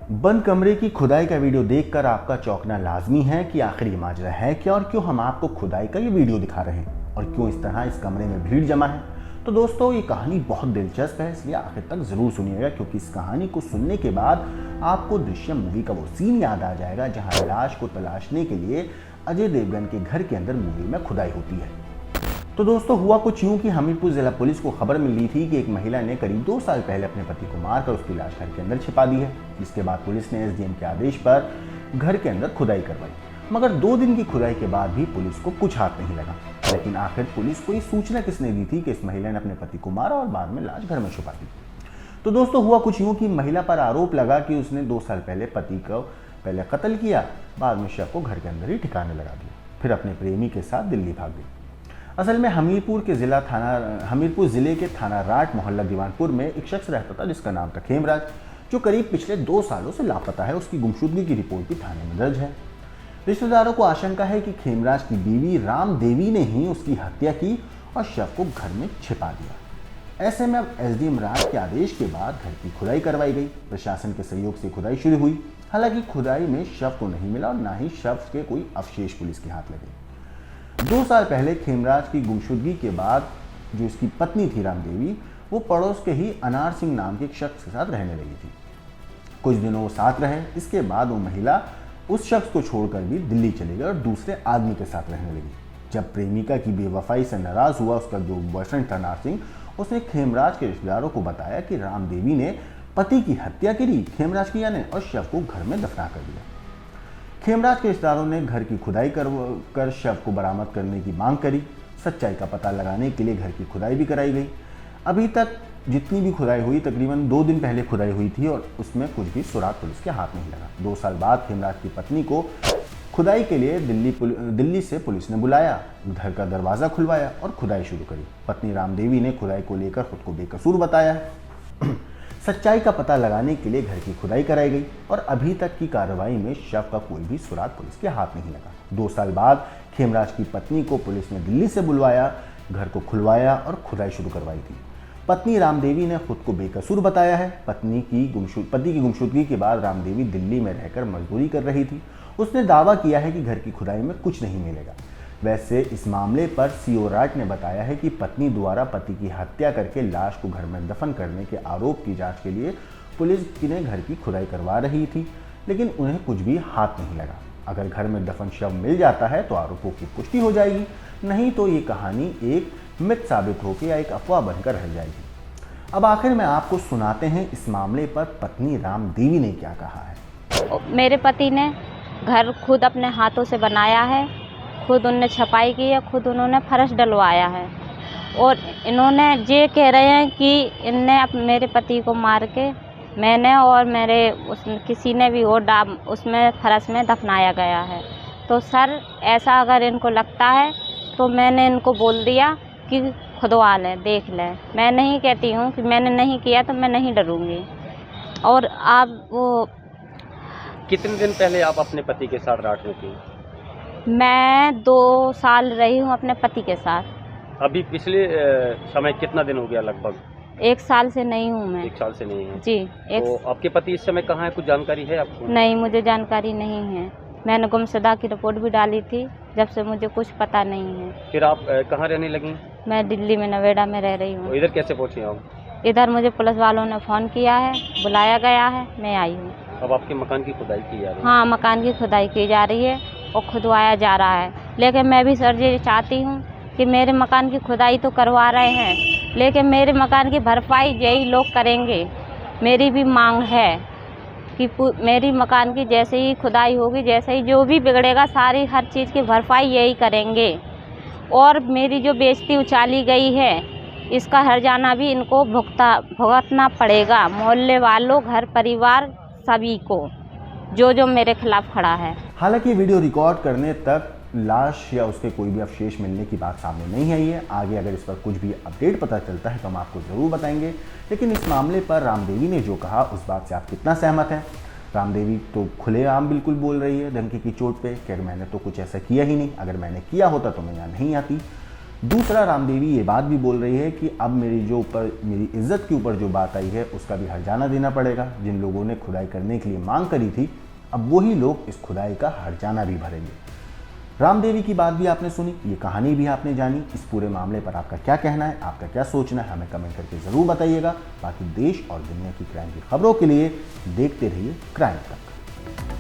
बंद कमरे की खुदाई का वीडियो देखकर आपका चौंकना लाजमी है कि आखिर ये माजरा है क्या और क्यों हम आपको खुदाई का ये वीडियो दिखा रहे हैं और क्यों इस तरह इस कमरे में भीड़ जमा है। तो दोस्तों ये कहानी बहुत दिलचस्प है, इसलिए आखिर तक जरूर सुनिएगा क्योंकि इस कहानी को सुनने के बाद आपको दृश्यम मूवी का वो सीन याद आ जाएगा जहाँ लाश को तलाशने के लिए अजय देवगन के घर के अंदर मूवी में खुदाई होती है। तो दोस्तों हुआ कुछ यूं कि हमीरपुर जिला पुलिस को खबर मिली थी कि एक महिला ने करीब 2 साल पहले अपने पति को मारकर उसकी लाश घर के अंदर छिपा दी है। जिसके बाद पुलिस ने एसडीएम के आदेश पर घर के अंदर खुदाई करवाई, मगर 2 दिन की खुदाई के बाद भी पुलिस को कुछ हाथ नहीं लगा। लेकिन आखिर पुलिस को ये सूचना किसने दी थी कि इस महिला ने अपने पति को मारा और बाद में लाश घर में छुपा दी। तो दोस्तों हुआ कुछ यूं कि महिला पर आरोप लगा कि उसने 2 साल पहले पति को पहले कत्ल किया, बाद में शव को घर के अंदर ही ठिकाने लगा दिया, फिर अपने प्रेमी के साथ दिल्ली भाग गई। असल में हमीरपुर जिले के थाना राट मोहल्ला दीवानपुर में एक शख्स रहता था जिसका नाम था खेमराज, जो करीब पिछले 2 सालों से लापता है। उसकी गुमशुदगी की रिपोर्ट भी थाने में दर्ज है। रिश्तेदारों को आशंका है कि खेमराज की बीवी राम देवी ने ही उसकी हत्या की और शव को घर में छिपा दिया। ऐसे में अब एसडीएम राट के आदेश के बाद घर की खुदाई करवाई गई। प्रशासन के सहयोग से खुदाई शुरू हुई। हालांकि खुदाई में शव तो नहीं मिला और ना ही शव के कोई अवशेष पुलिस के हाथ लगे। 2 साल पहले खेमराज की गुमशुदगी के बाद जो इसकी पत्नी थी राम देवी, वो पड़ोस के ही अनार सिंह नाम के एक शख्स के साथ रहने लगी थी। कुछ दिनों वो साथ रहे, इसके बाद वो महिला उस शख्स को छोड़कर भी दिल्ली चली गई और दूसरे आदमी के साथ रहने लगी। जब प्रेमिका की बेवफाई से नाराज हुआ उसका जो बॉयफ्रेंड था अनार सिंह, उसने खेमराज के रिश्तेदारों को बताया कि राम देवी ने पति की हत्या करी, खेमराज की यानी, और शव को घर में दफना कर दिया। खेमराज के रिश्तेदारों ने घर की खुदाई कर शव को बरामद करने की मांग करी। सच्चाई का पता लगाने के लिए घर की खुदाई भी कराई गई। अभी तक जितनी भी खुदाई हुई तकरीबन 2 दिन पहले खुदाई हुई थी और उसमें कुछ भी सुराग पुलिस के हाथ नहीं लगा। 2 साल बाद खेमराज की पत्नी को खुदाई के लिए दिल्ली से पुलिस ने बुलाया, घर का दरवाज़ा खुलवाया और खुदाई शुरू करी। पत्नी राम देवी ने खुदाई को लेकर खुद को बेकसूर बताया। सच्चाई का पता लगाने के लिए घर की खुदाई कराई गई और अभी तक की कार्रवाई में शव का कोई भी सुराग पुलिस के हाथ नहीं लगा। 2 साल बाद खेमराज की पत्नी को पुलिस ने दिल्ली से बुलवाया, घर को खुलवाया और खुदाई शुरू करवाई थी। पत्नी रामदेवी ने खुद को बेकसूर बताया है। पति की गुमशुदगी के बाद रामदेवी दिल्ली में रहकर मजदूरी कर रही थी। उसने दावा किया है कि घर की खुदाई में कुछ नहीं मिलेगा। वैसे इस मामले पर सीओ राट ने बताया है कि पत्नी द्वारा पति की हत्या करके लाश को घर में दफन करने के आरोप की जांच के लिए पुलिस ने घर की खुदाई करवा रही थी, लेकिन उन्हें कुछ भी हाथ नहीं लगा। अगर घर में दफन शव मिल जाता है तो आरोपों की पुष्टि हो जाएगी, नहीं तो ये कहानी एक मिथ साबित होकर या एक अफवाह बनकर रह जाएगी। अब आखिर में आपको सुनाते हैं इस मामले पर पत्नी राम देवी ने क्या कहा है। मेरे पति ने घर खुद अपने हाथों से बनाया है, खुद उनने छपाई की है, खुद उन्होंने फर्श डलवाया है और इन्होंने ये कह रहे हैं कि इनने मेरे पति को मार के मैंने और मेरे किसी ने भी वो उसमें फर्श में दफनाया गया है। तो सर ऐसा अगर इनको लगता है तो मैंने इनको बोल दिया कि खुदवा लें, देख लें। मैं नहीं कहती हूँ कि मैंने नहीं किया तो मैं नहीं डरूँगी। और आप वो कितने दिन पहले आप अपने पति के साथ रात में थी? मैं 2 साल रही हूँ अपने पति के साथ। अभी पिछले समय कितना दिन हो गया? लगभग 1 साल से नहीं हूँ मैं। 1 साल से नहीं है जी। तो आपके पति इस समय कहाँ है? कुछ जानकारी है आपको? नहीं, मुझे जानकारी नहीं है। मैंने गुमशुदा की रिपोर्ट भी डाली थी, जब से मुझे कुछ पता नहीं है। फिर आप कहाँ रहने लगी? मैं दिल्ली में नोएडा में रह रही हूँ। तो इधर कैसे पहुँची आप? इधर मुझे पुलिस वालों ने फ़ोन किया है, बुलाया गया है, मैं आई हूँ। अब आपके मकान की खुदाई की जा रही है? हाँ, मकान की खुदाई की जा रही है और खुदवाया जा रहा है। लेकिन मैं भी सर जी चाहती हूँ कि मेरे मकान की खुदाई तो करवा रहे हैं, लेकिन मेरे मकान की भरपाई यही लोग करेंगे। मेरी भी मांग है कि मेरी मकान की जैसे ही खुदाई होगी, जैसे ही जो भी बिगड़ेगा सारी हर चीज़ की भरपाई यही करेंगे। और मेरी जो बेइज्जती उछाली गई है इसका हर्जाना भी इनको भुगतना पड़ेगा। मोहल्ले वालों, घर परिवार, सभी को जो मेरे खिलाफ खड़ा है। हालांकि वीडियो रिकॉर्ड करने तक लाश या उसके कोई भी अवशेष मिलने की बात सामने नहीं आई है। आगे अगर इस पर कुछ भी अपडेट पता चलता है तो हम आपको ज़रूर बताएंगे। लेकिन इस मामले पर रामदेवी ने जो कहा उस बात से आप कितना सहमत हैं? रामदेवी तो खुलेआम बिल्कुल बोल रही है धमकी की चोट पे कि मैंने तो कुछ ऐसा किया ही नहीं, अगर मैंने किया होता तो मैं यहाँ नहीं आती। दूसरा, रामदेवी ये बात भी बोल रही है कि अब मेरी इज्जत के ऊपर जो बात आई है उसका भी हर्जाना देना पड़ेगा। जिन लोगों ने खुदाई करने के लिए मांग करी थी, अब वही लोग इस खुदाई का हर्जाना भी भरेंगे। रामदेवी की बात भी आपने सुनी, ये कहानी भी आपने जानी। इस पूरे मामले पर आपका क्या कहना है, आपका क्या सोचना है, हमें कमेंट करके ज़रूर बताइएगा। बाकी देश और दुनिया की क्राइम की खबरों के लिए देखते रहिए क्राइम तक।